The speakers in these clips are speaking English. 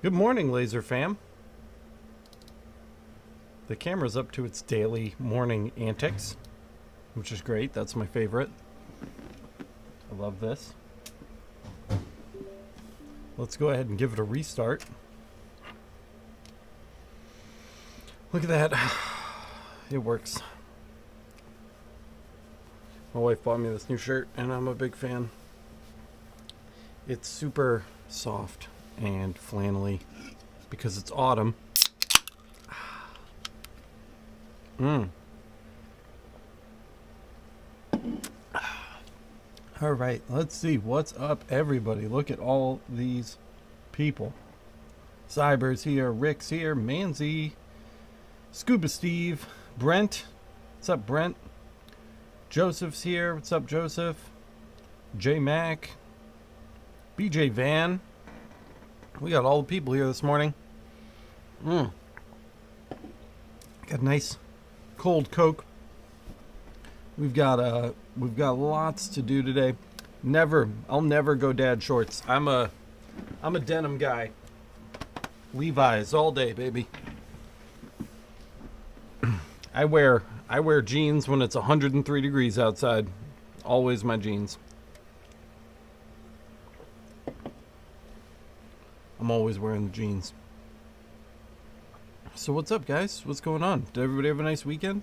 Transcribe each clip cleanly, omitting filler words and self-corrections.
Good morning, Laser Fam. The camera's up to its daily morning antics, which is great. That's my favorite. I love this. Let's go ahead and give it a restart. Look at that. It works. My wife bought me this new shirt, and I'm a big fan. It's super soft and flannelly because it's autumn. All right, let's see what's up, everybody. Look at all these people. Cyber's here, Rick's here, Manzi, Scuba Steve, Brent. What's up, Brent? Joseph's here. What's up, Joseph? J Mac, BJ Van. We got all the people here this morning. Got a nice cold Coke. We've got lots to do today. I'll never go dad shorts. I'm a denim guy. Levi's all day, baby. I wear jeans when it's 103 degrees outside. Always my jeans. I'm always wearing the jeans. So what's up, guys? What's going on? Did everybody have a nice weekend?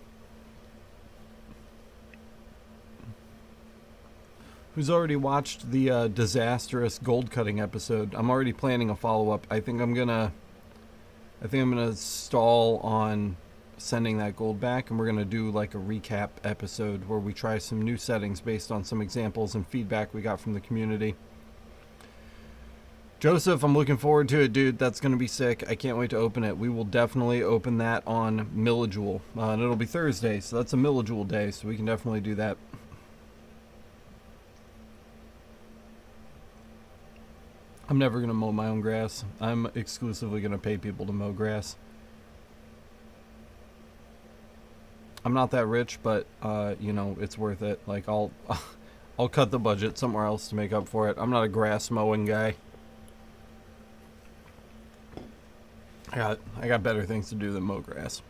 Who's already watched the disastrous gold cutting episode? I'm already planning a follow-up. I think I'm gonna stall on sending that gold back, and we're gonna do like a recap episode where we try some new settings based on some examples and feedback we got from the community. Joseph, I'm looking forward to it, dude. That's gonna be sick. I can't wait to open it. We will definitely open that on Millijule, and it'll be Thursday, so that's a Millijule day, so we can definitely do that. I'm never going to mow my own grass. I'm exclusively going to pay people to mow grass. I'm not that rich, but, it's worth it. Like, I'll cut the budget somewhere else to make up for it. I'm not a grass mowing guy. I got better things to do than mow grass.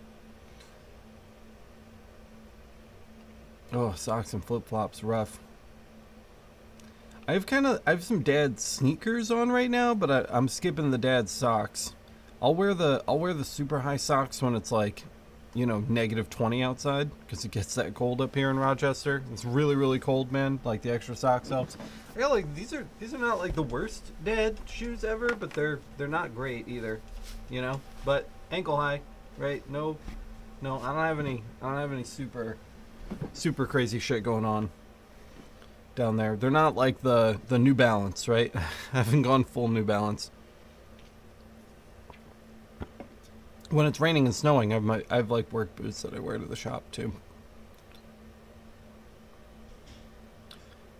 Oh, socks and flip-flops, rough. I have some dad sneakers on right now, but I'm skipping the dad socks. I'll wear the super high socks when it's like, negative 20 outside, because it gets that cold up here in Rochester. It's really, really cold, man. Like, the extra socks helps. I got like these are not like the worst dad shoes ever, but they're not great either, But ankle high, right? No, I don't have any super crazy shit going on down there. They're not like the New Balance, right? I haven't gone full New Balance. When it's raining and snowing, I've like work boots that I wear to the shop too.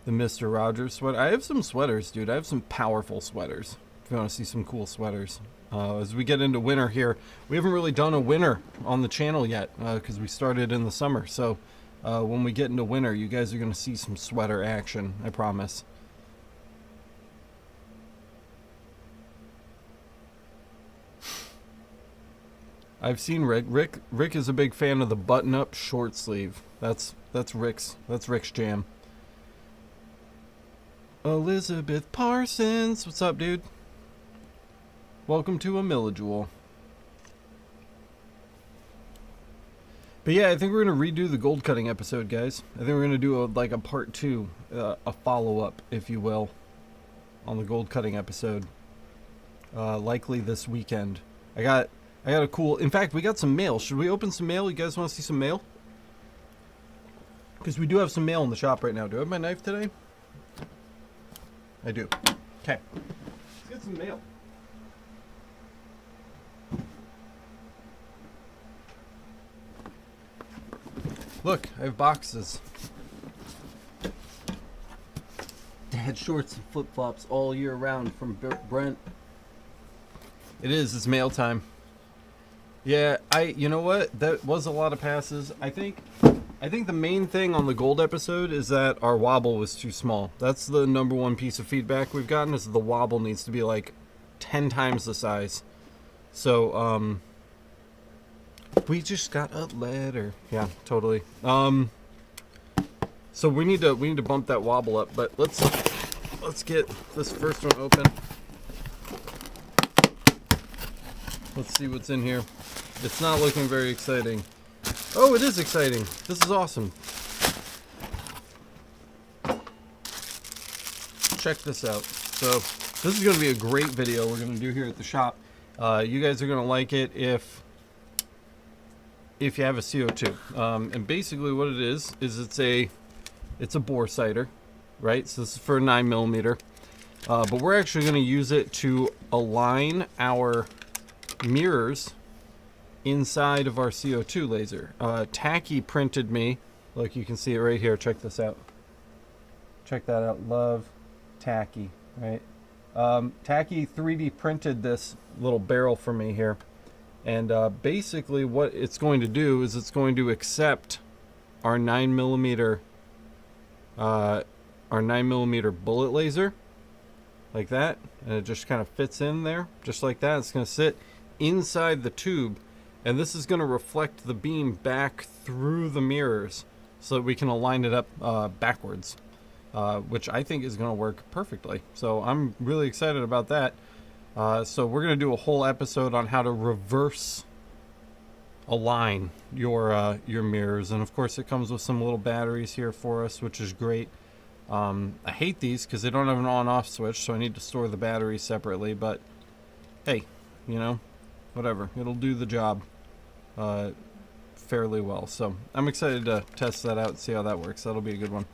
The Mr. Rogers sweater. I have some sweaters, dude. I have some powerful sweaters. If you want to see some cool sweaters. As we get into winter here, we haven't really done a winter on the channel yet because we started in the summer. So when we get into winter, you guys are going to see some sweater action, I promise. I've seen Rick. Rick is a big fan of the button-up short sleeve. That's Rick's jam. Elizabeth Parsons, what's up, dude? Welcome to a Millijule. But yeah, I think we're going to redo the gold cutting episode, guys. I think we're going to do a part 2, a follow-up, if you will, on the gold cutting episode. Likely this weekend. I got a cool... In fact, we got some mail. Should we open some mail? You guys want to see some mail? Because we do have some mail in the shop right now. Do I have my knife today? I do. Okay. Let's get some mail. Look, I have boxes. Dad shorts and flip-flops all year round from Brent. It's mail time. Yeah, you know what? That was a lot of passes. I think the main thing on the gold episode is that our wobble was too small. That's the number one piece of feedback we've gotten, is the wobble needs to be like 10 times the size. So, we just got a letter. Yeah, totally. So we need to bump that wobble up, but let's get this first one open. Let's see what's in here. It's not looking very exciting. Oh, it is exciting. This is awesome. Check this out. So this is going to be a great video we're going to do here at the shop. You guys are going to like it if you have a CO2. And basically what it is it's a bore sighter, right? So this is for a 9mm. But we're actually going to use it to align our mirrors inside of our CO2 laser. Tacky printed me, look, you can see it right here. Check this out. Check that out. Love Tacky, right? Tacky 3D printed this little barrel for me here. And basically what it's going to do is it's going to accept our 9mm bullet laser like that, and it just kind of fits in there just like that. It's going to sit inside the tube, and this is going to reflect the beam back through the mirrors so that we can align it up backwards, which I think is going to work perfectly. So I'm really excited about that. So we're going to do a whole episode on how to reverse align your mirrors, and of course it comes with some little batteries here for us, which is great. I hate these because they don't have an on-off switch, so I need to store the batteries separately, but hey, you know, whatever, it'll do the job fairly well. So I'm excited to test that out and see how that works. That'll be a good one.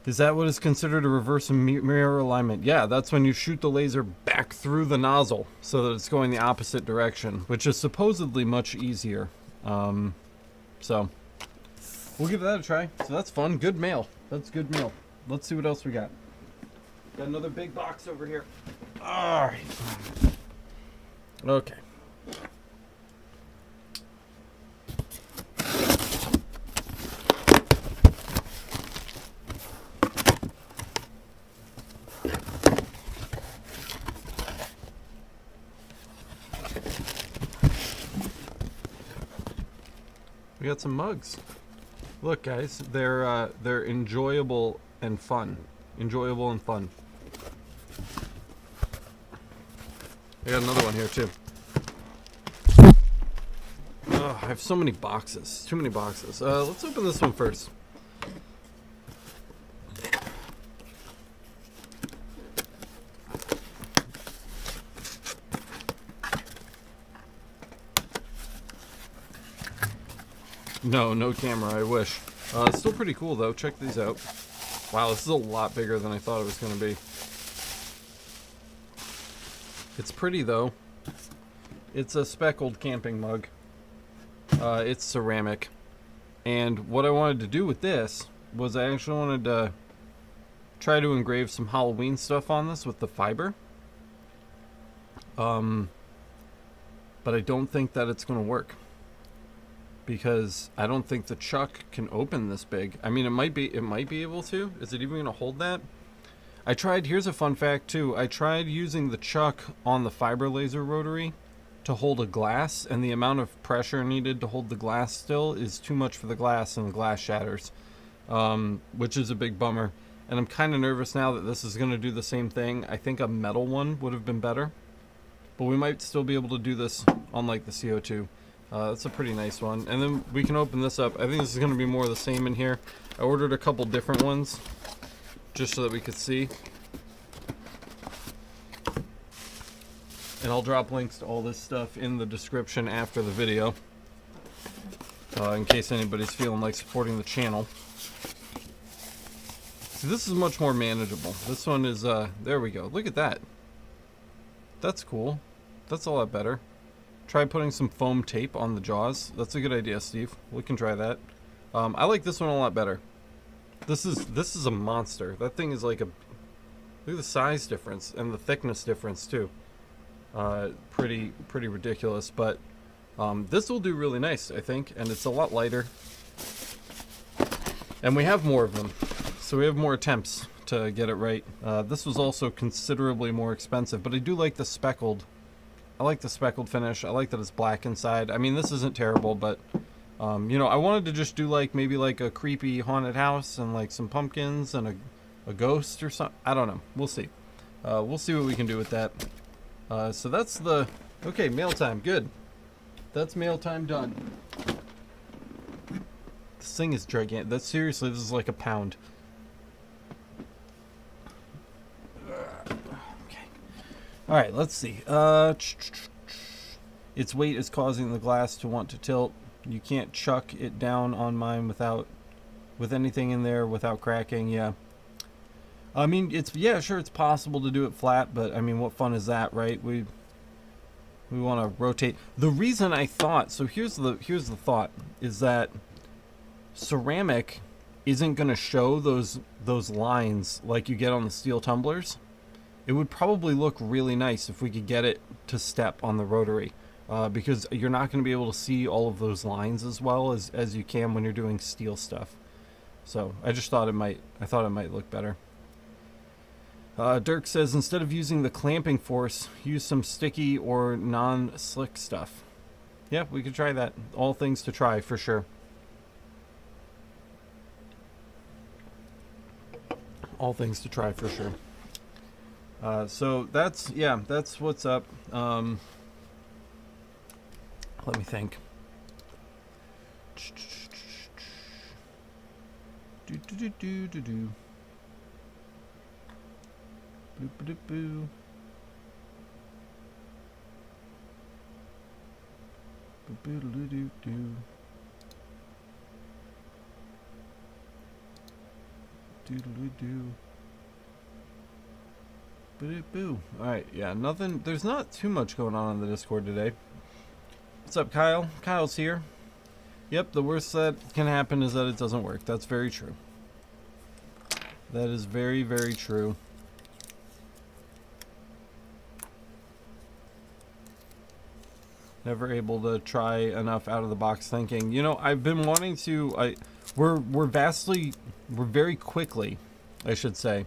Is that what is considered a reverse mirror alignment? Yeah, that's when you shoot the laser back through the nozzle so that it's going the opposite direction, which is supposedly much easier. So we'll give that a try. So that's fun. Good mail. That's good mail. Let's see what else we got. Got another big box over here. All right. Okay. We got some mugs. Look, guys, they're enjoyable and fun. Enjoyable and fun. I got another one here too. Oh, I have so many boxes. Too many boxes. Let's open this one first. No camera, I wish. It's still pretty cool though. Check these out. Wow, this is a lot bigger than I thought it was going to be. It's pretty though. It's a speckled camping mug. It's ceramic. And what I wanted to do with this was I actually wanted to try to engrave some Halloween stuff on this with the fiber. But I don't think that it's going to work, because I don't think the chuck can open this big. I mean, it might be able to. Is it even going to hold that? I tried, here's a fun fact too. I tried using the chuck on the fiber laser rotary to hold a glass, and the amount of pressure needed to hold the glass still is too much for the glass, and the glass shatters, which is a big bummer. And I'm kind of nervous now that this is going to do the same thing. I think a metal one would have been better, but we might still be able to do this on like the CO2. That's a pretty nice one. And then we can open this up. I think this is going to be more of the same in here. I ordered a couple different ones just so that we could see. And I'll drop links to all this stuff in the description after the video, in case anybody's feeling like supporting the channel. See, this is much more manageable. This one is, there we go. Look at that. That's cool. That's a lot better. Try putting some foam tape on the jaws. That's a good idea, Steve. We can try that. I like this one a lot better. This is a monster. That thing is like a... Look at the size difference and the thickness difference too. Pretty ridiculous, but this will do really nice, I think, and it's a lot lighter. And we have more of them, so we have more attempts to get it right. This was also considerably more expensive, but I do like the speckled. I like the speckled finish. I like that it's black inside. I mean, this isn't terrible, but you know, I wanted to just do like maybe like a creepy haunted house and like some pumpkins and a ghost or something. I don't know. We'll see. We'll see what we can do with that. So that's the... Okay, mail time. Good. That's mail time done. This thing is gigantic. That's seriously, this is like a pound. Okay. Alright, let's see. Its weight is causing the glass to want to tilt. You can't chuck it down on mine with anything in there without cracking. Yeah. I mean, yeah, sure, it's possible to do it flat, but I mean, what fun is that, right? We want to rotate. The reason I thought, so here's the thought, is that ceramic isn't going to show those lines like you get on the steel tumblers. It would probably look really nice if we could get it to step on the rotary, because you're not going to be able to see all of those lines as well as you can when you're doing steel stuff. So I just thought I thought it might look better. Dirk says, instead of using the clamping force, use some sticky or non-slick stuff. Yeah, we could try that. All things to try, for sure. All things to try, for sure. So that's what's up. Let me think. Do. Boop-a-doop-boo. Boop-a-doop-doo. Doodle-doo. Boop-a-doop-boo. Alright, yeah, nothing. There's not too much going on the Discord today. What's up, Kyle? Kyle's here. Yep, the worst that can happen is that it doesn't work. That's very true. That is very, very true. Never able to try enough out of the box thinking. You know, I've been wanting to. We're very quickly, I should say,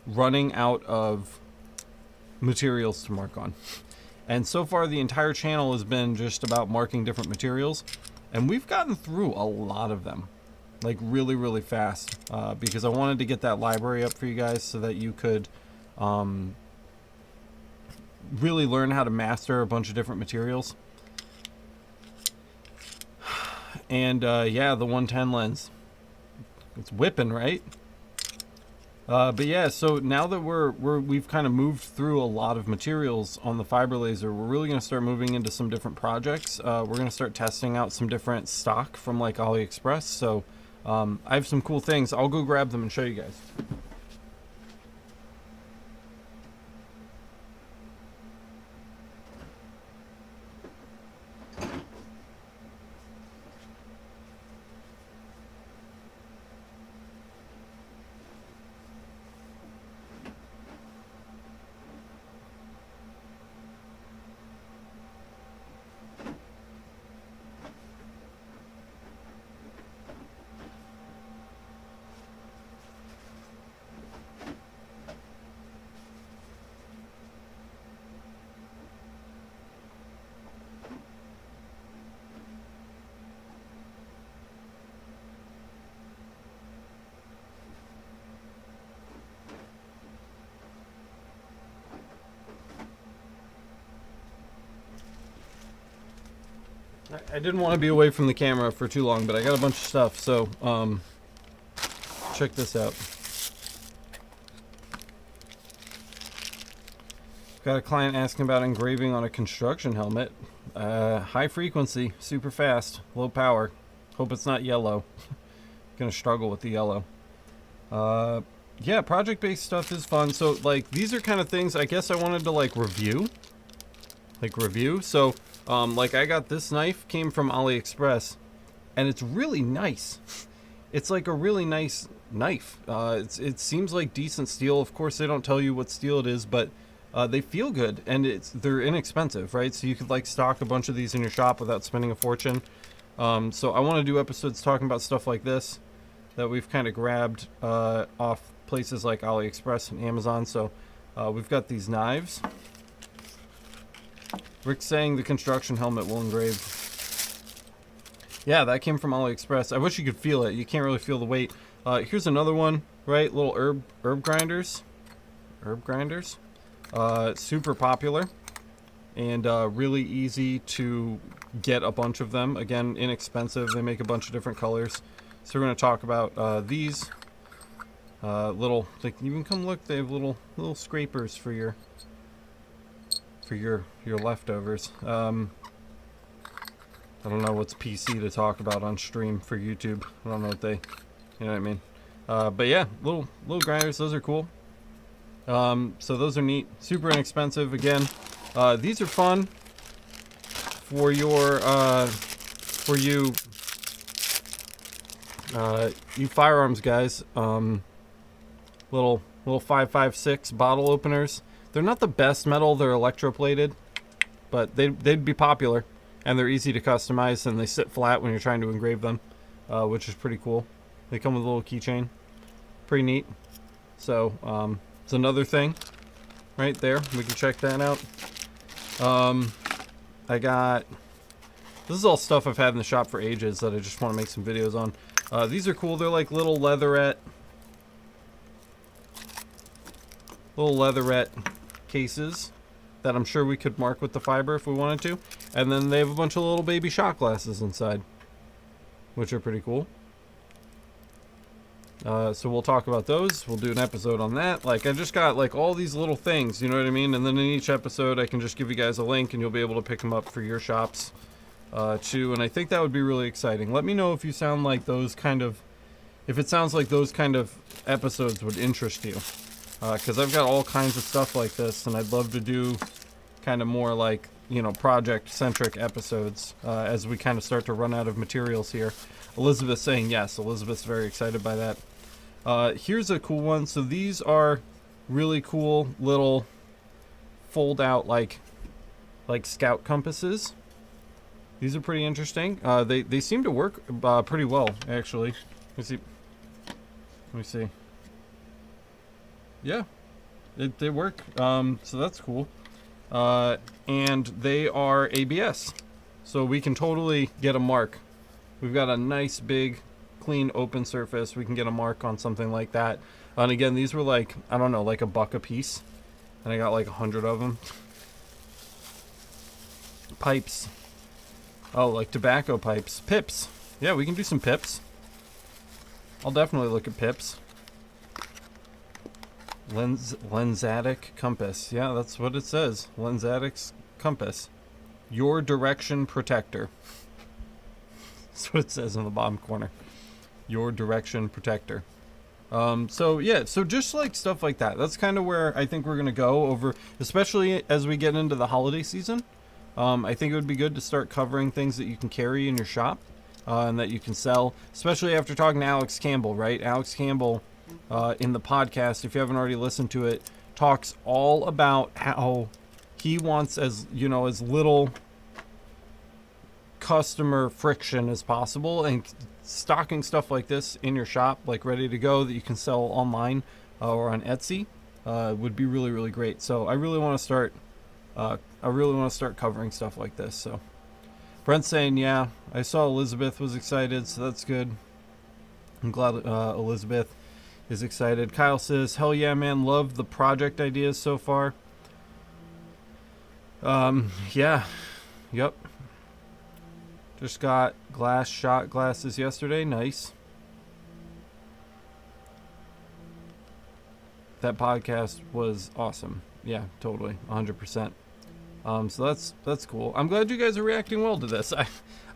running out of materials to mark on. And so far, the entire channel has been just about marking different materials, and we've gotten through a lot of them, like really, really fast. Because I wanted to get that library up for you guys so that you could really learn how to master a bunch of different materials. And yeah, the 110 lens, it's whipping, right? But yeah, so now that we've kind of moved through a lot of materials on the fiber laser, we're really going to start moving into some different projects. We're going to start testing out some different stock from like AliExpress. So I have some cool things. I'll go grab them and show you guys. I didn't want to be away from the camera for too long, but I got a bunch of stuff, so check this out. Got a client asking about engraving on a construction helmet. High frequency, super fast, low power. Hope it's not yellow. Gonna struggle with the yellow. Yeah, project-based stuff is fun. So, like, these are kind of things I guess I wanted to, like, review. So, like, I got this knife, came from AliExpress, and it's really nice. It's like a really nice knife. It seems like decent steel. Of course, they don't tell you what steel it is, but they feel good, and they're inexpensive, right? So you could, like, stock a bunch of these in your shop without spending a fortune. So I want to do episodes talking about stuff like this that we've kind of grabbed off places like AliExpress and Amazon. So we've got these knives. Rick's saying the construction helmet will engrave. Yeah, that came from AliExpress. I wish you could feel it. You can't really feel the weight. Here's another one, right? Little herb grinders. Herb grinders. Super popular and really easy to get a bunch of them. Again, inexpensive. They make a bunch of different colors. So we're going to talk about these little. They can even come look. They have little scrapers for your leftovers. I don't know what's PC to talk about on stream for YouTube. I don't know what they, you know what I mean. But yeah, little grinders. Those are cool. So those are neat. Super inexpensive. Again, these are fun for your you firearms guys. Little 5.56 bottle openers. They're not the best metal. They're electroplated, but they'd be popular. And they're easy to customize, and they sit flat when you're trying to engrave them, which is pretty cool. They come with a little keychain. Pretty neat. So, it's another thing right there. We can check that out. This is all stuff I've had in the shop for ages that I just want to make some videos on. These are cool. They're like little leatherette cases that I'm sure we could mark with the fiber if we wanted to. And then they have a bunch of little baby shot glasses inside, which are pretty cool. So we'll talk about those. We'll do an episode on that. Like, I just got like all these little things, you know what I mean? And then in each episode, I can just give you guys a link and you'll be able to pick them up for your shops too. And I think that would be really exciting. Let me know if you sound like those kind of, if it sounds like those kind of episodes would interest you. Because I've got all kinds of stuff like this, and I'd love to do kind of more like, you know, project-centric episodes as we kind of start to run out of materials here. Elizabeth's saying yes. Elizabeth's very excited by that. Here's a cool one. So these are really cool little fold-out like scout compasses. These are pretty interesting. They seem to work pretty well, actually. Let me see. Yeah, they work. So that's cool. And they are ABS, so we can totally get a mark. We've got a nice big clean open surface. We can get a mark on something like that. And again, these were like, I don't know, like $1 a piece, and I got like 100 of them. Pipes. Oh, like tobacco pipes. Pips. Yeah, we can do some pips. I'll definitely look at pips. Lensatic compass. Yeah, that's what it says. Lensatic compass. Your direction protector. That's what it says in the bottom corner. Your direction protector. So yeah, so just like stuff like that. That's kind of where I think we're gonna go over, especially as we get into the holiday season. I think it would be good to start covering things that you can carry in your shop and that you can sell, especially after talking to Alex Campbell, right? Alex Campbell, in the podcast, if you haven't already listened to it, talks all about how he wants as little customer friction as possible, and stocking stuff like this in your shop, like ready to go, that you can sell online or on Etsy, would be really, really great. So I really want to start covering stuff like this. So Brent's saying, yeah, I saw Elizabeth was excited, so that's good. I'm glad Elizabeth is excited. Kyle says, hell yeah, man, love the project ideas so far. Yeah, yep. Just got glass shot glasses yesterday. Nice. That podcast was awesome. Yeah, totally, 100%. So that's cool. I'm glad you guys are reacting well to this.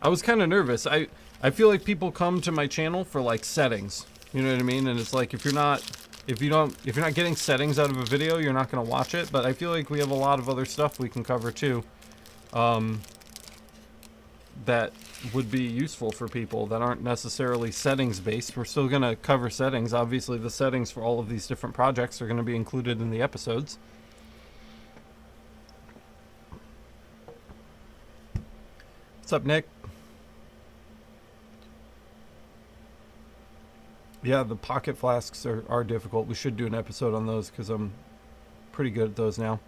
I was kind of nervous. I feel like people come to my channel for like settings. You know what I mean? And it's like if you're not getting settings out of a video, you're not gonna watch it. But I feel like we have a lot of other stuff we can cover too, that would be useful for people that aren't necessarily settings based. We're still gonna cover settings. Obviously, the settings for all of these different projects are gonna be included in the episodes. What's up, Nick? Yeah, the pocket flasks are difficult. We should do an episode on those because I'm pretty good at those now.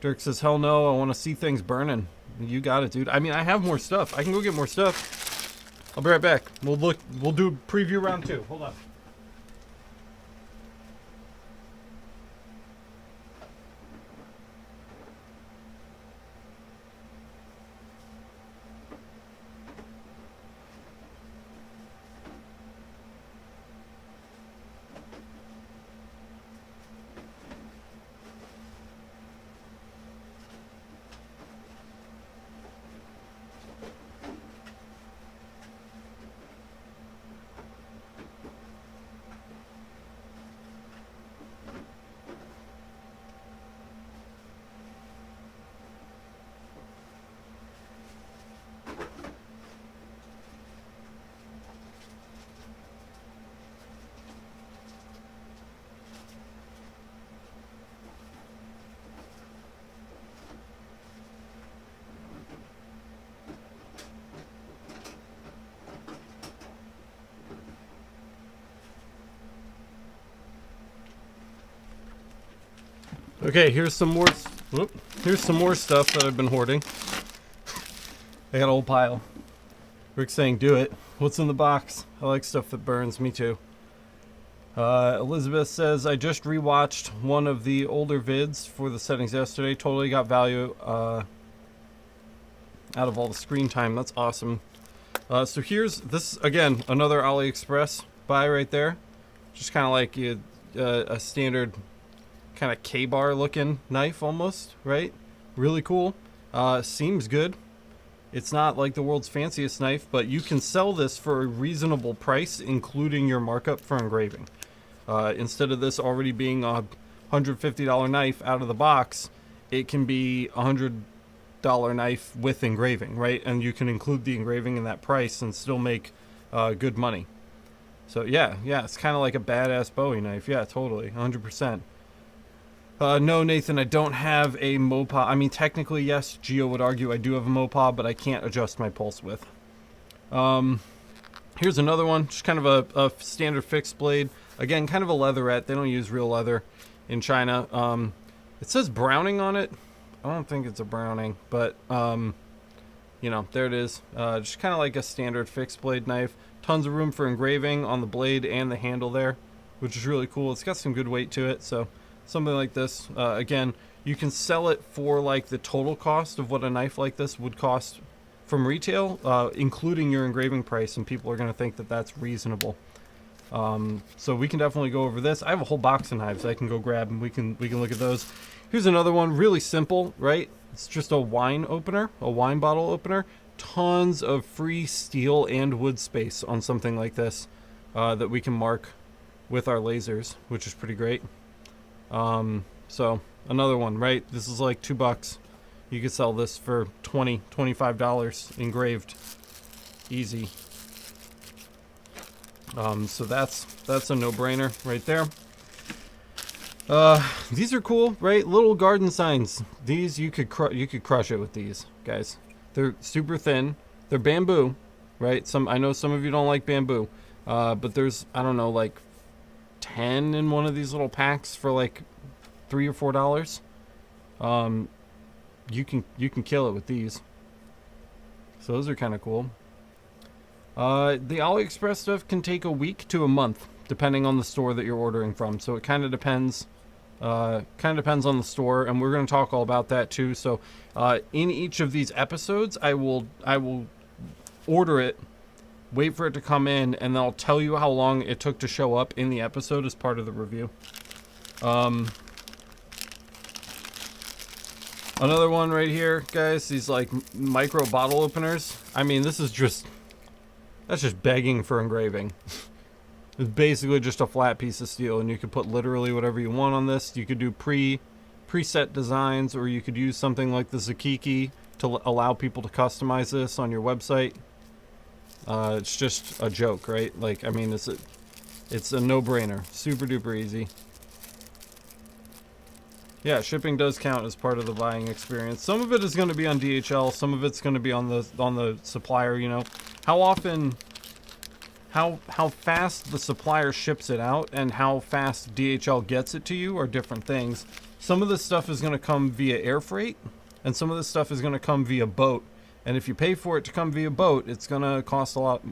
Dirk says, hell no, I want to see things burning. You got it, dude. I mean, I have more stuff. I can go get more stuff. I'll be right back. We'll do preview round 2. Hold on. Okay, here's some more. Here's some more stuff that I've been hoarding. I got a whole pile. Rick's saying, "Do it." What's in the box? I like stuff that burns. Me too. Elizabeth says, "I just rewatched one of the older vids for the settings yesterday. Totally got value out of all the screen time. That's awesome." So here's this again, another AliExpress buy right there. Just kind of like a standard kind of K-bar looking knife almost, right? Really cool. Seems good. It's not like the world's fanciest knife, but you can sell this for a reasonable price, including your markup for engraving. Instead of this already being a $150 knife out of the box, it can be a $100 knife with engraving, right? And you can include the engraving in that price and still make good money. So yeah, it's kind of like a badass Bowie knife. Yeah, totally, 100%. No, Nathan, I don't have a Mopah. I mean, technically, yes, Gio would argue I do have a Mopah, but I can't adjust my pulse width. Here's another one, just kind of a standard fixed blade. Again, kind of a leatherette. They don't use real leather in China. It says Browning on it. I don't think it's a Browning, but, you know, there it is. Just kind of like a standard fixed blade knife. Tons of room for engraving on the blade and the handle there, which is really cool. It's got some good weight to it, so something like this. Again, you can sell it for like the total cost of what a knife like this would cost from retail, including your engraving price, and people are going to think that that's reasonable. So we can definitely go over this. I have a whole box of knives I can go grab, and we can look at those. Here's another one, really simple, right? It's just a wine opener, a wine bottle opener. Tons of free steel and wood space on something like this that we can mark with our lasers, which is pretty great. So another one, right? This is like $2. You could sell this for $25 engraved, easy. So that's a no-brainer right there. These are cool, right? Little garden signs. These you could crush it with these guys. They're super thin. They're bamboo, right? I know some of you don't like bamboo, but there's, I don't know, like 10 in one of these little packs for like $3 or $4. You can kill it with these. So those are kind of cool. The AliExpress stuff can take a week to a month, depending on the store that you're ordering from. So it kind of depends. On the store, and we're going to talk all about that too. So in each of these episodes, I will order it, wait for it to come in, and then I'll tell you how long it took to show up in the episode as part of the review. Another one right here, guys, these like micro bottle openers. I mean, that's just begging for engraving. It's basically just a flat piece of steel, and you could put literally whatever you want on this. You could do preset designs, or you could use something like the Zakiki to allow people to customize this on your website. It's just a joke, right? Like, I mean, it's a no-brainer. Super duper easy. Yeah, shipping does count as part of the buying experience. Some of it is going to be on DHL. Some of it's going to be on the supplier. You know, how often how fast the supplier ships it out and how fast DHL gets it to you are different things. Some of this stuff is going to come via air freight, and some of this stuff is going to come via boat. And if you pay for it to come via boat, it's going to cost a lot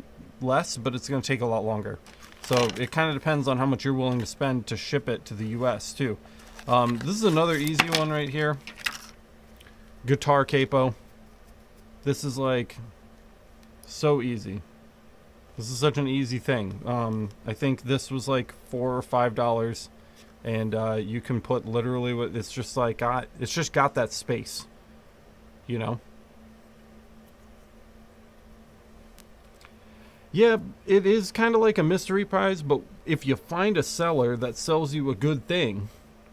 less, but it's going to take a lot longer. So it kind of depends on how much you're willing to spend to ship it to the US too. This is another easy one right here. Guitar capo. This is like so easy. This is such an easy thing. I think this was like $4 or $5, and you can put literally what it's just like. It's just got that space, you know. Yeah, it is kind of like a mystery prize, but if you find a seller that sells you a good thing,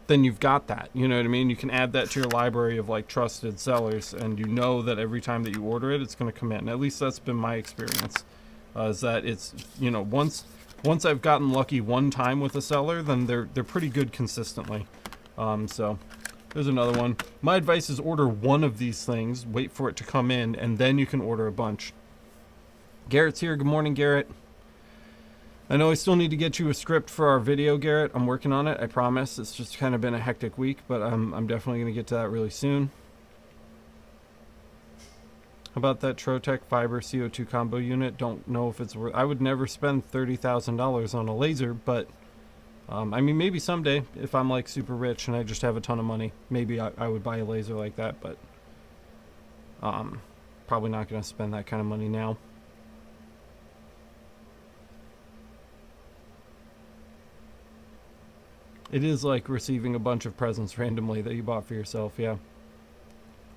then you've got that. You know what I mean? You can add that to your library of like trusted sellers, and you know that every time that you order it, it's going to come in. At least that's been my experience. Is that it's, you know, once I've gotten lucky one time with a seller, then they're pretty good consistently. So there's another one. My advice is order one of these things, wait for it to come in, and then you can order a bunch. Garrett's here. Good morning, Garrett. I know I still need to get you a script for our video, Garrett. I'm working on it, I promise. It's just kind of been a hectic week, but I'm definitely going to get to that really soon. How about that Trotec fiber CO2 combo unit? Don't know if it's worth... I would never spend $30,000 on a laser, but I mean, maybe someday if I'm like super rich and I just have a ton of money, maybe I would buy a laser like that, but probably not going to spend that kind of money now. It is like receiving a bunch of presents randomly that you bought for yourself, yeah.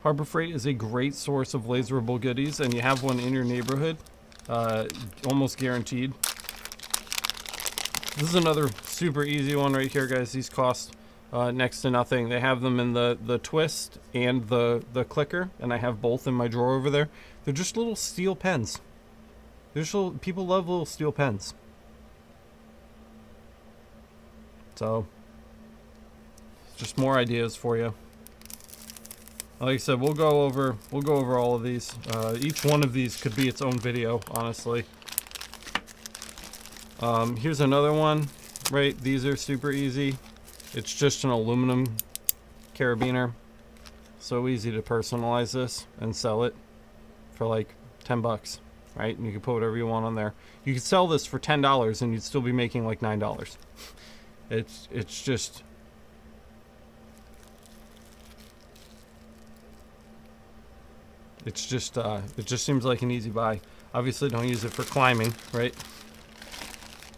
Harbor Freight is a great source of laserable goodies, and you have one in your neighborhood, almost guaranteed. This is another super easy one right here, guys. These cost next to nothing. They have them in the twist and the clicker, and I have both in my drawer over there. They're just little steel pens. People love little steel pens. So, just more ideas for you. Like I said, we'll go over all of these. Each one of these could be its own video, honestly. Here's another one, right? These are super easy. It's just an aluminum carabiner. So easy to personalize this and sell it for like 10 bucks, right? And you can put whatever you want on there. You could sell this for $10 and you'd still be making like $9. It's just... it just seems like an easy buy. Obviously don't use it for climbing, right?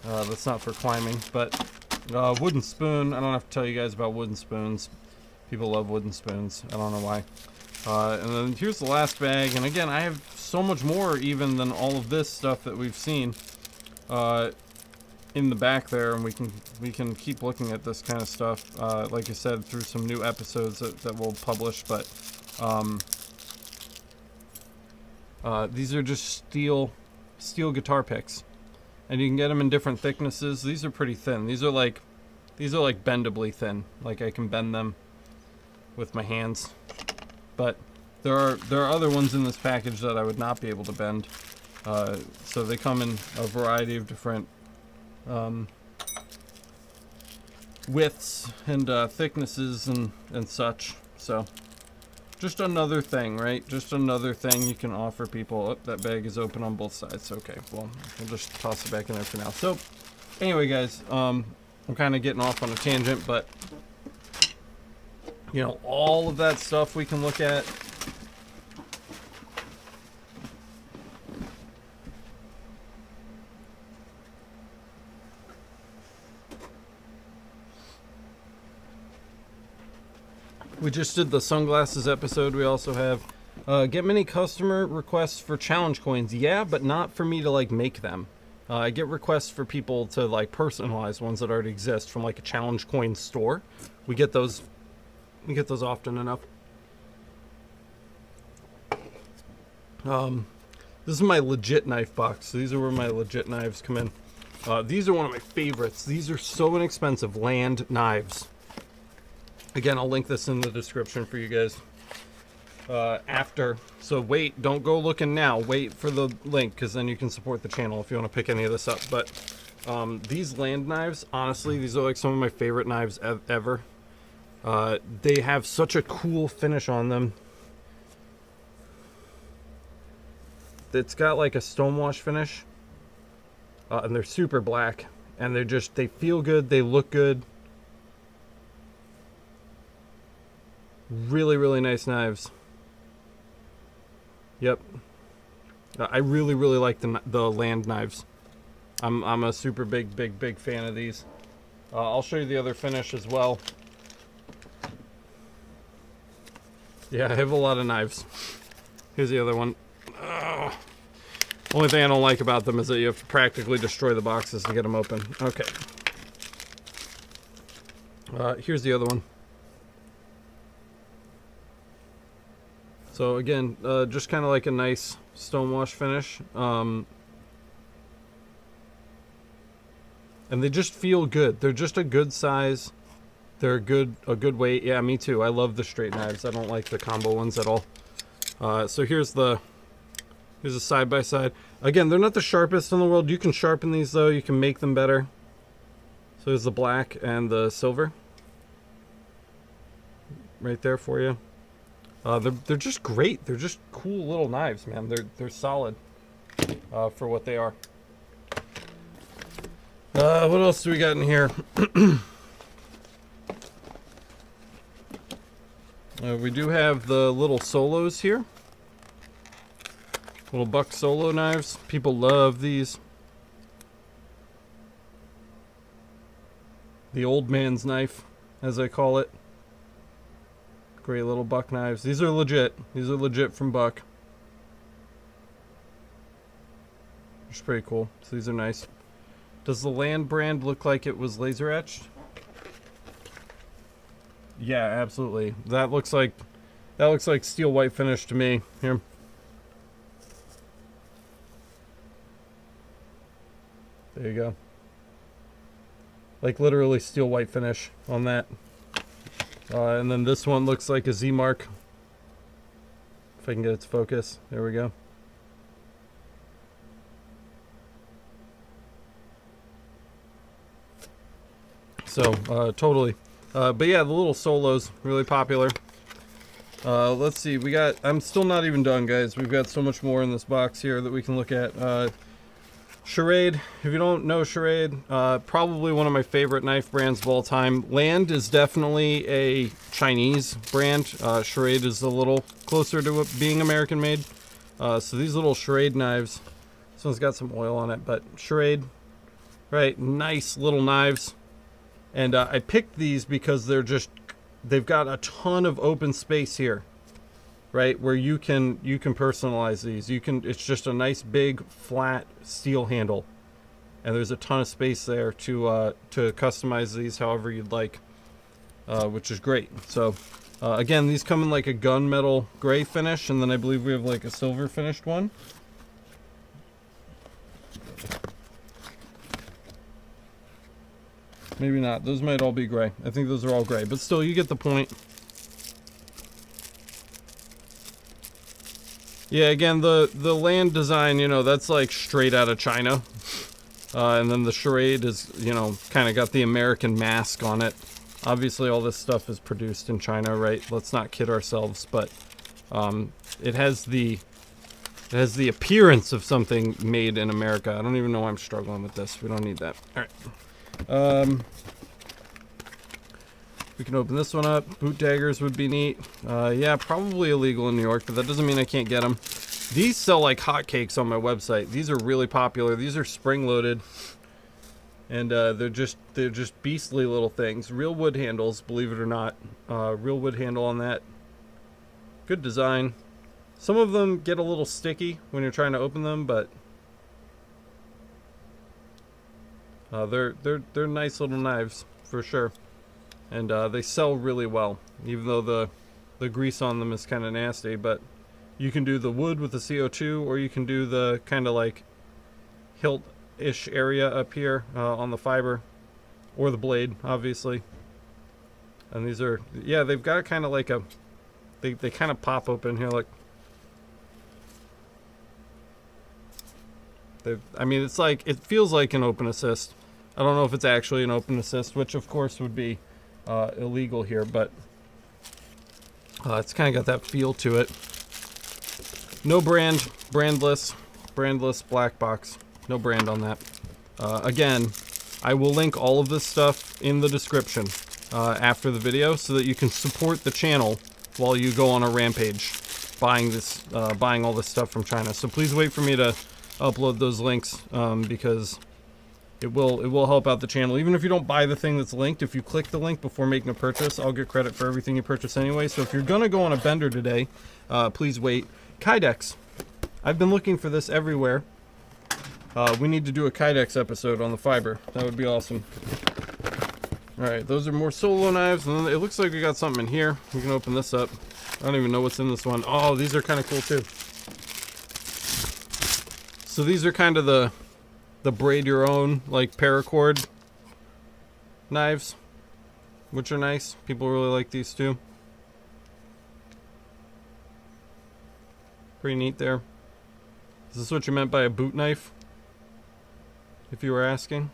That's not for climbing, but wooden spoon. I don't have to tell you guys about wooden spoons. People love wooden spoons. I don't know why. And then here's the last bag, and again, I have so much more even than all of this stuff that we've seen in the back there, and we can keep looking at this kind of stuff, like I said, through some new episodes that we'll publish. But these are just steel guitar picks, and you can get them in different thicknesses. These are pretty thin. These are like bendably thin. Like I can bend them with my hands. But there are other ones in this package that I would not be able to bend. So they come in a variety of different widths and thicknesses and such. So just another thing, right? Just another thing you can offer people. Oh, that bag is open on both sides. Okay, well, we'll just toss it back in there for now. So anyway, guys, I'm kind of getting off on a tangent, but you know, all of that stuff we can look at. We just did the sunglasses episode. We also have get many customer requests for challenge coins. Yeah, but not for me to like make them. I get requests for people to like personalize ones that already exist from like a challenge coin store. We get those often enough. This is my legit knife box. These are where my legit knives come in. These are one of my favorites. These are so inexpensive. Land knives. Again, I'll link this in the description for you guys. after. So wait, don't go looking now. Wait for the link, because then you can support the channel if you want to pick any of this up. But these land knives, honestly, these are like some of my favorite knives ever. They have such a cool finish on them. It's got like a stonewash finish, and they're super black, and they feel good, they look good. Really, really nice knives. Yep. I really, really like the land knives. I'm a super big fan of these. I'll show you the other finish as well. Yeah, I have a lot of knives. Here's the other one. Only thing I don't like about them is that you have to practically destroy the boxes to get them open. Okay. Here's the other one. So again, just kind of like a nice stonewash finish. And they just feel good. They're just a good size. They're a good weight. Yeah, me too. I love the straight knives. I don't like the combo ones at all. So here's a side by side. Again, they're not the sharpest in the world. You can sharpen these though. You can make them better. So there's the black and the silver. Right there for you. They're just great. They're just cool little knives, man. They're solid for what they are. What else do we got in here? We do have the little solos here. Little buck solo knives. People love these. The old man's knife, as I call it. Great little buck knives. These are legit. These are legit from Buck. It's pretty cool. So these are nice. Does the Land brand look like it was laser etched? Yeah, absolutely. That looks like steel white finish to me. Here. There you go. Like literally steel white finish on that. And then this one looks like a Z-Mark. If I can get its focus. There we go. So, totally. But yeah, the little solos, really popular. Let's see, I'm still not even done, guys. We've got so much more in this box here that we can look at. Schrade, if you don't know Schrade, probably one of my favorite knife brands of all time. Land is definitely a Chinese brand. Schrade is a little closer to it being American made. So these little Schrade knives, this one's got some oil on it, but Schrade, right, nice little knives. And I picked these because they've got a ton of open space here. Right, where you can personalize these. It's just a nice big flat steel handle, and there's a ton of space there to customize these however you'd like, which is great. So again, these come in like a gunmetal gray finish, and then I believe we have like a silver finished one. Maybe not. Those might all be gray. I think those are all gray, but still, you get the point. Yeah, again, the Land design, that's like straight out of China. And then the Schrade is, kind of got the American mask on it. Obviously, all this stuff is produced in China, right? Let's not kid ourselves, but it has the appearance of something made in America. I don't even know why I'm struggling with this. We don't need that. All right. We can open this one up. Boot daggers would be neat. Yeah, probably illegal in New York, but that doesn't mean I can't get them. These sell like hotcakes on my website. These are really popular. These are spring-loaded, and they're just beastly little things. Real wood handles, believe it or not. Real wood handle on that. Good design. Some of them get a little sticky when you're trying to open them, but they're nice little knives for sure. And they sell really well, even though the grease on them is kind of nasty. But you can do the wood with the CO2, or you can do the kind of like hilt-ish area up here on the fiber, or the blade, obviously. And these are, yeah, they've got kind of like a They kind of pop open here, like. I mean, it's like, it feels like an open assist. I don't know if it's actually an open assist, which of course would be illegal here, but it's kind of got that feel to it. No brand, brandless black box. No brand on that. Again, I will link all of this stuff in the description after the video so that you can support the channel while you go on a rampage buying all this stuff from China. So please wait for me to upload those links because it will help out the channel. Even if you don't buy the thing that's linked, if you click the link before making a purchase, I'll get credit for everything you purchase anyway. So if you're gonna go on a bender today, please wait. Kydex. I've been looking for this everywhere. We need to do a Kydex episode on the fiber. That would be awesome. Alright, those are more solo knives, and then it looks like we got something in here. We can open this up. I don't even know what's in this one. Oh, these are kind of cool too. So these are kind of the braid your own, like, paracord knives, which are nice. People really like these too. Pretty neat there. Is this what you meant by a boot knife? If you were asking.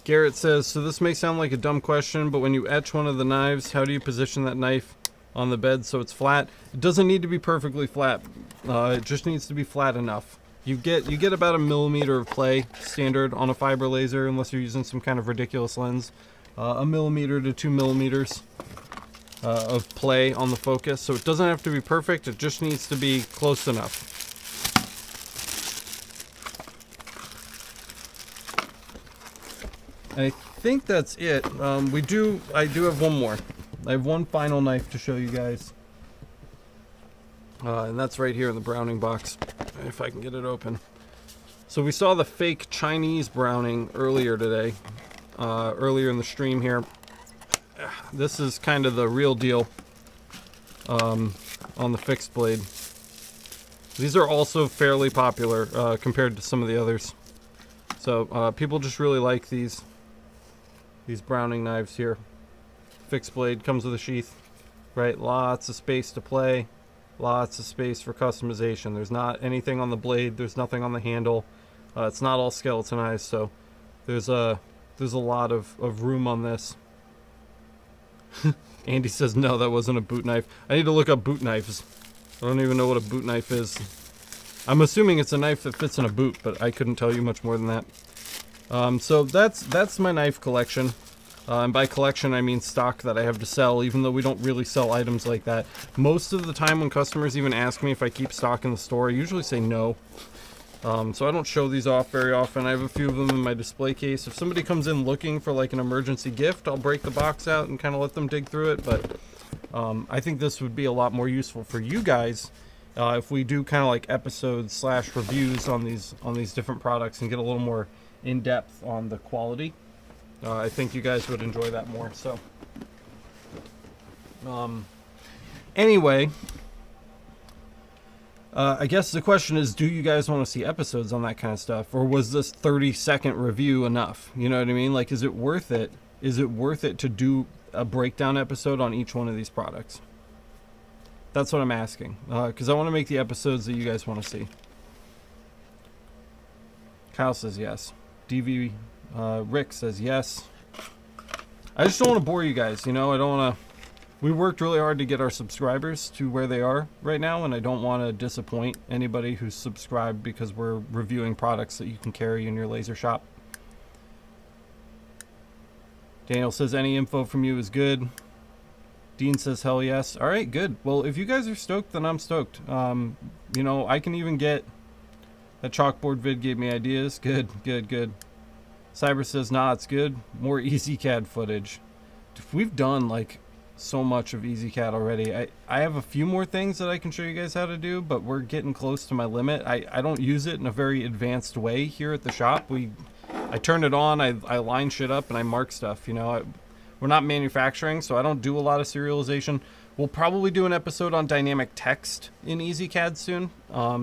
Garrett says, so this may sound like a dumb question, but when you etch one of the knives, how do you position that knife on the bed so it's flat? It doesn't need to be perfectly flat. It just needs to be flat enough. You get about a millimeter of play standard on a fiber laser, unless you're using some kind of ridiculous lens. A millimeter to 2 millimeters of play on the focus. So it doesn't have to be perfect. It just needs to be close enough. I think that's it. I do have one more. I have one final knife to show you guys. And that's right here in the Browning box, if I can get it open. So we saw the fake Chinese Browning earlier today, earlier in the stream here. This is kind of the real deal on the fixed blade. These are also fairly popular compared to some of the others. So people just really like these Browning knives here. Fixed blade, comes with a sheath, right? Lots of space to play, lots of space for customization. There's not anything on the blade, there's nothing on the handle. It's not all skeletonized, so there's a lot of room on this. Andy says no, that wasn't a boot knife. I need to look up boot knives. I don't even know what a boot knife is. I'm assuming it's a knife that fits in a boot, but I couldn't tell you much more than that. So that's my knife collection. And by collection, I mean stock that I have to sell, even though we don't really sell items like that. Most of the time when customers even ask me if I keep stock in the store, I usually say no. So I don't show these off very often. I have a few of them in my display case. If somebody comes in looking for like an emergency gift, I'll break the box out and kind of let them dig through it. But I think this would be a lot more useful for you guys if we do kind of like episodes / reviews on these different products and get a little more in depth on the quality. I think you guys would enjoy that more. So, anyway, I guess the question is, do you guys want to see episodes on that kind of stuff, or was this 30-second review enough? You know what I mean? Like, is it worth it? Is it worth it to do a breakdown episode on each one of these products? That's what I'm asking, because I want to make the episodes that you guys want to see. Kyle says yes. DV Rick says yes. I just don't want to bore you guys, you know. I don't want to. We worked really hard to get our subscribers to where they are right now, and I don't want to disappoint anybody who's subscribed because we're reviewing products that you can carry in your laser shop. Daniel says any info from you is good. Dean says hell yes. All right, good. Well, if you guys are stoked, then I'm stoked. You know, I can even get that chalkboard vid gave me ideas. Good. Cyber says, nah, it's good. More EasyCAD footage. We've done like so much of EasyCAD already. I have a few more things that I can show you guys how to do, but we're getting close to my limit. I don't use it in a very advanced way here at the shop. I turn it on, I line shit up, and I mark stuff. You know, we're not manufacturing, so I don't do a lot of serialization. We'll probably do an episode on dynamic text in EasyCAD soon,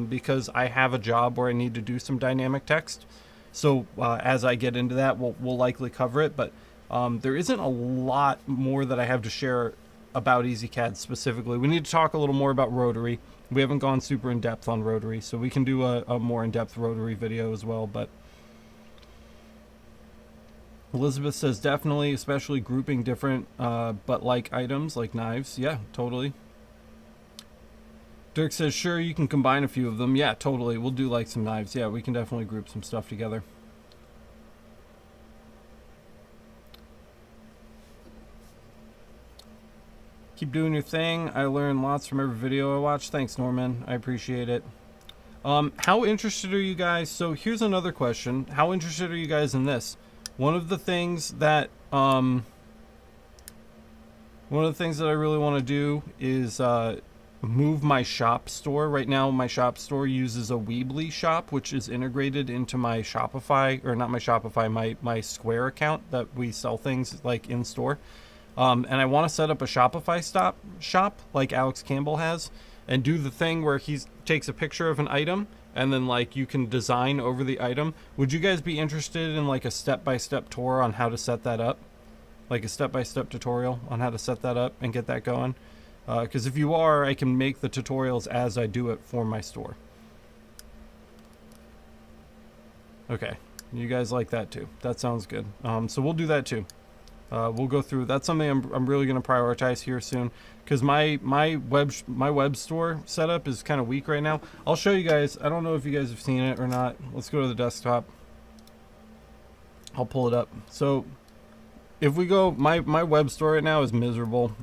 because I have a job where I need to do some dynamic text. So as I get into that, we'll likely cover it. But There isn't a lot more that I have to share about EasyCAD specifically. We need to talk a little more about rotary. We haven't gone super in depth on rotary, so we can do a more in-depth rotary video as well. But Elizabeth says definitely, especially grouping different but like items like knives. Yeah, totally. Dirk says sure, you can combine a few of them. Yeah, totally. We'll do like some knives. Yeah, we can definitely group some stuff together. Keep doing your thing. I learn lots from every video I watch. Thanks, Norman. I appreciate it. How interested are you guys? So here's another question. How interested are you guys in this? One of the things that I really want to do is move my shop store. Right now, my shop store uses a Weebly shop, which is integrated into my Shopify, or not my Shopify, my Square account that we sell things like in store. And I want to set up a Shopify shop like Alex Campbell has, and do the thing where he takes a picture of an item and then like you can design over the item. Would you guys be interested in like a step-by-step tour on how to set that up? Like a step-by-step tutorial on how to set that up and get that going? Because if you are, I can make the tutorials as I do it for my store. Okay, you guys like that too. That sounds good. So we'll do that too. We'll go through. That's something I'm really going to prioritize here soon, because my web store setup is kind of weak right now. I'll show you guys. I don't know if you guys have seen it or not. Let's go to the desktop. I'll pull it up. So if we go, my web store right now is miserable.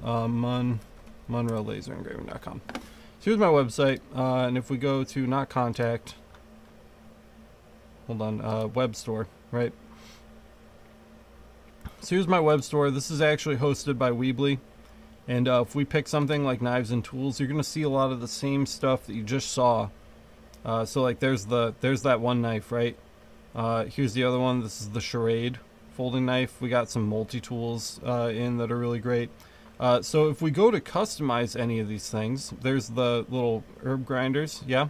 MunroLaserEngraving.com. So here's my website, and if we go to not contact, hold on, web store, right? So here's my web store. This is actually hosted by Weebly, and if we pick something like knives and tools, you're gonna see a lot of the same stuff that you just saw. So like there's that one knife, right? Here's the other one. This is the Charade folding knife. We got some multi-tools in that are really great. So if we go to customize any of these things, there's the little herb grinders, yeah?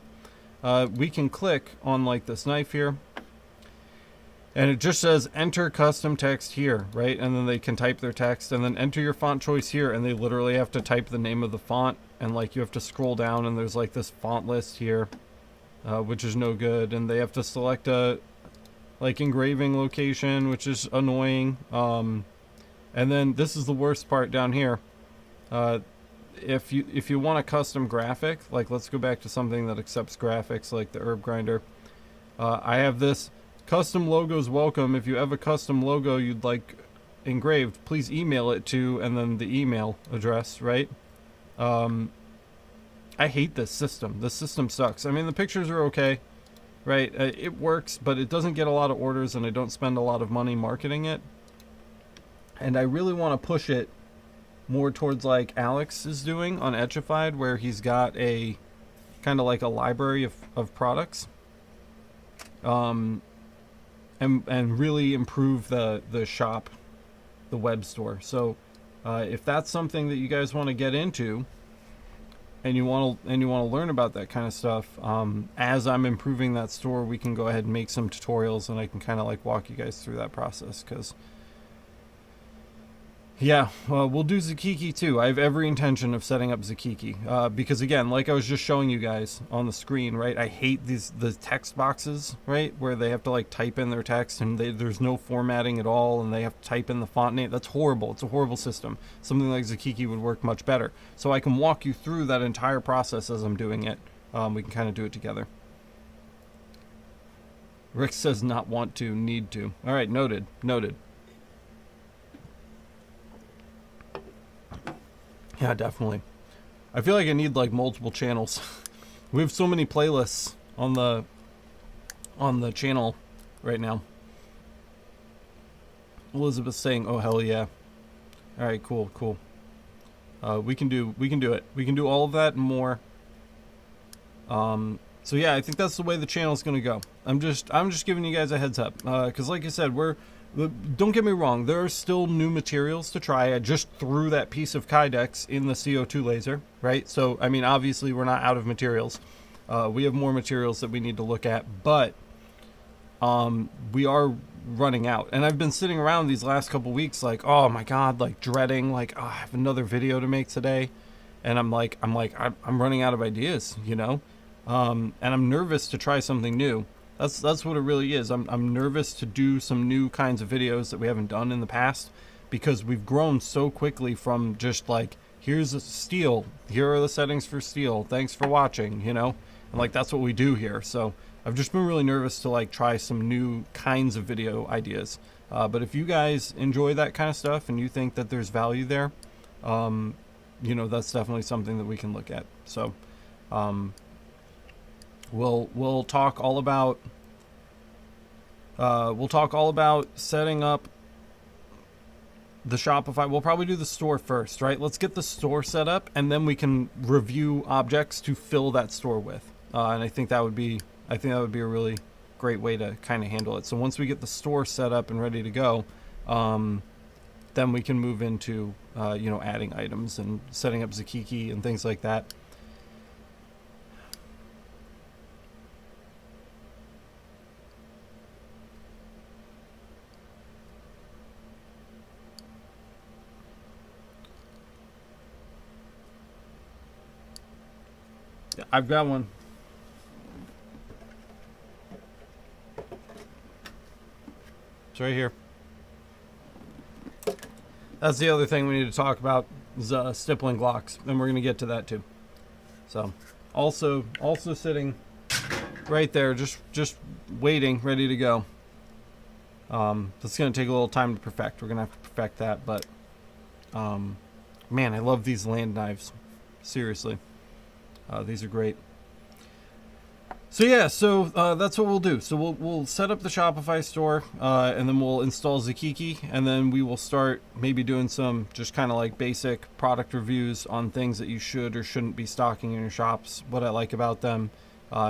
We can click on like this knife here, and it just says enter custom text here, right? And then they can type their text, and then enter your font choice here, and they literally have to type the name of the font, and like you have to scroll down, and there's like this font list here, which is no good, and they have to select a like engraving location, which is annoying. And then this is the worst part down here. If you want a custom graphic, like let's go back to something that accepts graphics like the herb grinder. I have this custom logos welcome. If you have a custom logo you'd like engraved, please email it to, and then the email address, right? I hate this system. This system sucks. I mean, the pictures are okay, right? It works, but it doesn't get a lot of orders, and I don't spend a lot of money marketing it. And I really want to push it more towards like Alex is doing on Etchified, where he's got a kind of like a library of products. And really improve the shop, the web store. So if that's something that you guys want to get into, and you want to learn about that kind of stuff, as I'm improving that store, we can go ahead and make some tutorials, and I can kind of like walk you guys through that process. Because yeah, we'll do Zakiki too. I have every intention of setting up Zakiki, because again, like I was just showing you guys on the screen, right? I hate the text boxes, right, where they have to like type in their text, and there's no formatting at all, and they have to type in the font name. That's horrible. It's a horrible system. Something like Zakiki would work much better. So I can walk you through that entire process as I'm doing it. We can kind of do it together. Rick says not want to, need to. All right, noted. Yeah, definitely. I feel like I need like multiple channels. We have so many playlists on the channel right now. Elizabeth's saying, "Oh hell yeah!" All right, cool. We can do it. We can do all of that and more. So yeah, I think that's the way the channel's gonna go. I'm just giving you guys a heads up, because like I said, don't get me wrong, there are still new materials to try. I just threw that piece of Kydex in the CO2 laser, right? So, I mean, obviously we're not out of materials. We have more materials that we need to look at, but we are running out. And I've been sitting around these last couple weeks like, oh my god, like dreading, like, oh, I have another video to make today, and I'm running out of ideas, you know, and I'm nervous to try something new. That's what it really is. I'm nervous to do some new kinds of videos that we haven't done in the past, because we've grown so quickly from just like, here's a steel, here are the settings for steel, thanks for watching, you know, and like that's what we do here. So I've just been really nervous to like try some new kinds of video ideas. But if you guys enjoy that kind of stuff and you think that there's value there, you know, that's definitely something that we can look at. So we'll talk all about setting up the Shopify. We'll probably do the store first, right? Let's get the store set up, and then we can review objects to fill that store with. And I think that would be a really great way to kind of handle it. So once we get the store set up and ready to go, then we can move into you know, adding items and setting up Zakiki and things like that. Yeah, I've got one. It's right here. That's the other thing we need to talk about, is stippling Glocks, and we're going to get to that too. So, also sitting right there, just waiting, ready to go. That's going to take a little time to perfect. We're going to have to perfect that, but man, I love these land knives. Seriously. These are great. So yeah, that's what we'll do. So we'll set up the Shopify store, and then we'll install Zakiki, and then we will start maybe doing some just kind of like basic product reviews on things that you should or shouldn't be stocking in your shops, what I like about them.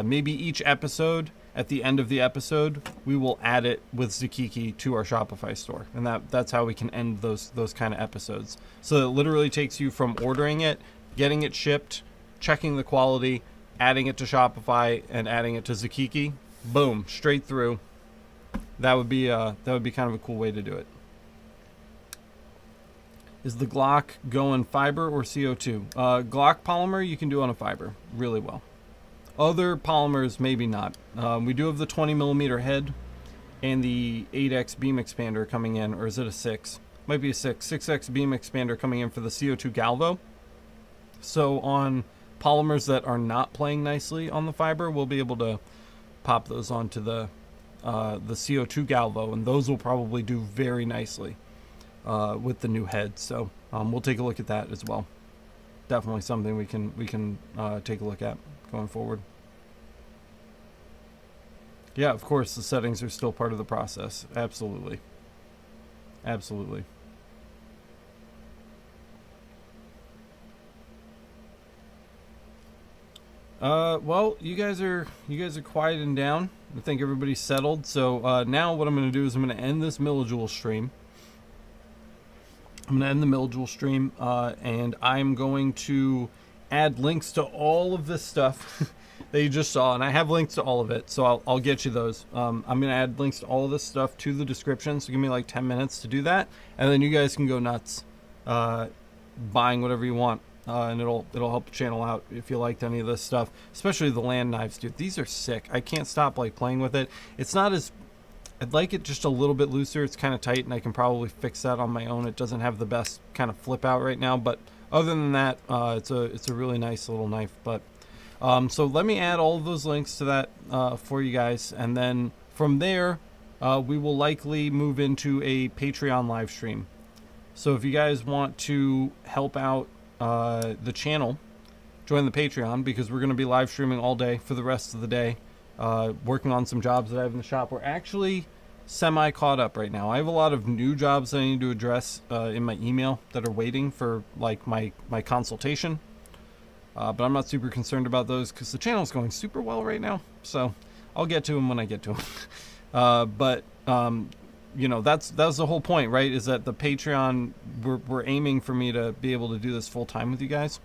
Maybe each episode, at the end of the episode, we will add it with Zakiki to our Shopify store, and that's how we can end those kind of episodes. So it literally takes you from ordering it, getting it shipped, checking the quality, adding it to Shopify, and adding it to Zakiki. Boom, straight through. That would be kind of a cool way to do it. Is the Glock going fiber or CO2? Glock polymer you can do on a fiber really well. Other polymers maybe not. We do have the 20mm head and the 8x beam expander coming in, or is it a 6? Might be a 6x beam expander coming in for the CO2 Galvo. So on polymers that are not playing nicely on the fiber, we'll be able to pop those onto the CO2 Galvo, and those will probably do very nicely with the new head. So we'll take a look at that as well. Definitely something we can take a look at going forward. Yeah, of course, the settings are still part of the process. Absolutely. Absolutely. Well, you guys are quieting down. I think everybody's settled. So now what I'm going to do is I'm going to end this Millijoule stream. I'm going to end the Millijoule stream, and I'm going to add links to all of this stuff that you just saw, and I have links to all of it, so I'll get you those. I'm going to add links to all of this stuff to the description, so give me like 10 minutes to do that, and then you guys can go nuts buying whatever you want. And it'll help the channel out if you liked any of this stuff, especially the land knives, dude. These are sick. I can't stop like playing with it. It's not as, I'd like it just a little bit looser. It's kind of tight, and I can probably fix that on my own. It doesn't have the best kind of flip out right now, but other than that, it's a really nice little knife. But so let me add all of those links to that for you guys, and then from there we will likely move into a Patreon live stream. So if you guys want to help out the channel, join the Patreon, because we're going to be live streaming all day for the rest of the day, working on some jobs that I have in the shop. We're actually semi caught up right now. I have a lot of new jobs that I need to address in my email that are waiting for like my consultation, but I'm not super concerned about those because the channel's going super well right now, so I'll get to them when I get to them. But you know, that's the whole point, right? Is that the Patreon, we're aiming for me to be able to do this full time with you guys.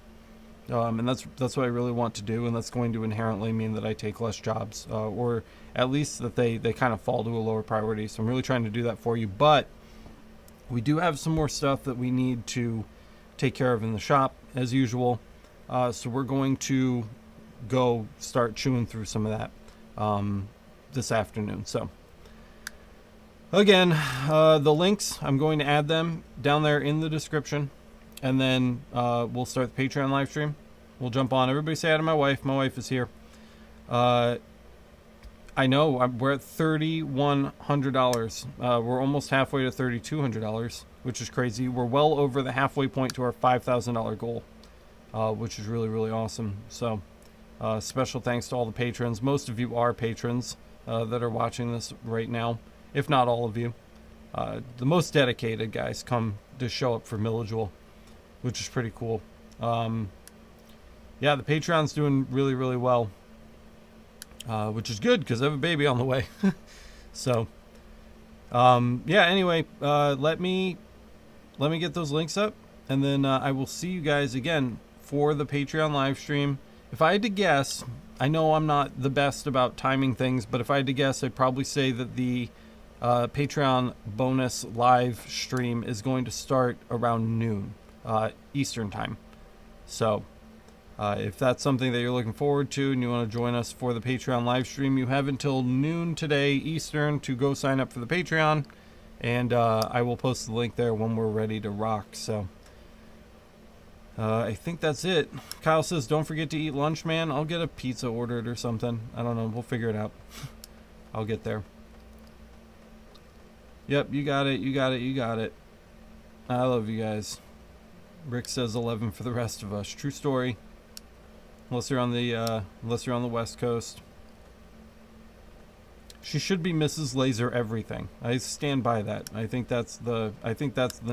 And that's what I really want to do, and that's going to inherently mean that I take less jobs, or at least that they kind of fall to a lower priority. So I'm really trying to do that for you. But we do have some more stuff that we need to take care of in the shop, as usual. So we're going to go start chewing through some of that this afternoon. So again, the links, I'm going to add them down there in the description. And then we'll start the Patreon live stream. We'll jump on. Everybody say hi to my wife. My wife is here. I know we're at $3,100. We're almost halfway to $3,200, which is crazy. We're well over the halfway point to our $5,000 goal, which is really, really awesome. So special thanks to all the patrons. Most of you are patrons that are watching this right now, if not all of you. The most dedicated guys come to show up for Millijewel, which is pretty cool. Yeah, the Patreon's doing really, really well, which is good because I have a baby on the way. So, yeah, anyway, let me get those links up, and then I will see you guys again for the Patreon live stream. If I had to guess, I know I'm not the best about timing things, but if I had to guess, I'd probably say that the Patreon bonus live stream is going to start around noon. Eastern time. So if that's something that you're looking forward to and you want to join us for the Patreon live stream, you have until noon today Eastern to go sign up for the Patreon, and I will post the link there when we're ready to rock. So I think that's it. Kyle says don't forget to eat lunch, man. I'll get a pizza ordered or something. I don't know, we'll figure it out. I'll get there. Yep, you got it, you got it, you got it. I love you guys. Rick says 11 for the rest of us. True story. Unless you're on the West Coast. She should be Mrs. Laser Everything. I stand by that. I think that's the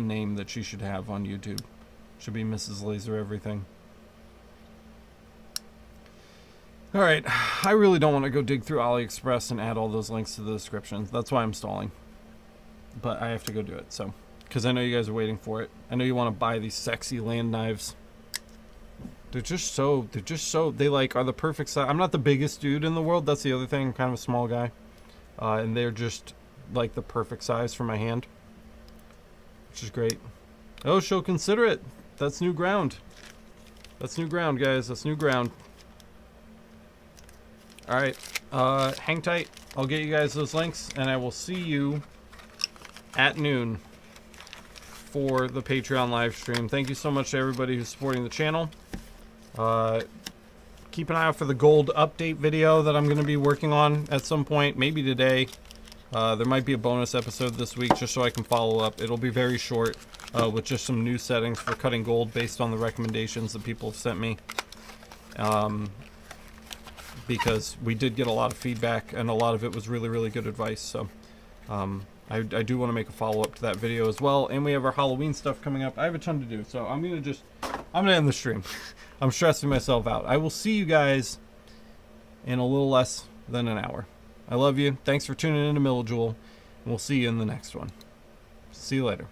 name that she should have on YouTube. Should be Mrs. Laser Everything. All right, I really don't want to go dig through AliExpress and add all those links to the description. That's why I'm stalling. But I have to go do it. So. Because I know you guys are waiting for it. I know you want to buy these sexy land knives. They like are the perfect size. I'm not the biggest dude in the world. That's the other thing. I'm kind of a small guy. And they're just like the perfect size for my hand. Which is great. Oh, she'll consider it. That's new ground. That's new ground, guys. That's new ground. Alright. Hang tight. I'll get you guys those links. And I will see you at noon for the Patreon live stream. Thank you so much to everybody who's supporting the channel. Keep an eye out for the gold update video that I'm going to be working on at some point, maybe today. There might be a bonus episode this week just so I can follow up. It'll be very short with just some new settings for cutting gold based on the recommendations that people have sent me. Because we did get a lot of feedback and a lot of it was really, really good advice. So I do want to make a follow-up to that video as well. And we have our Halloween stuff coming up. I have a ton to do, so I'm going to end the stream. I'm stressing myself out. I will see you guys in a little less than an hour. I love you. Thanks for tuning in to Millijewel. And we'll see you in the next one. See you later.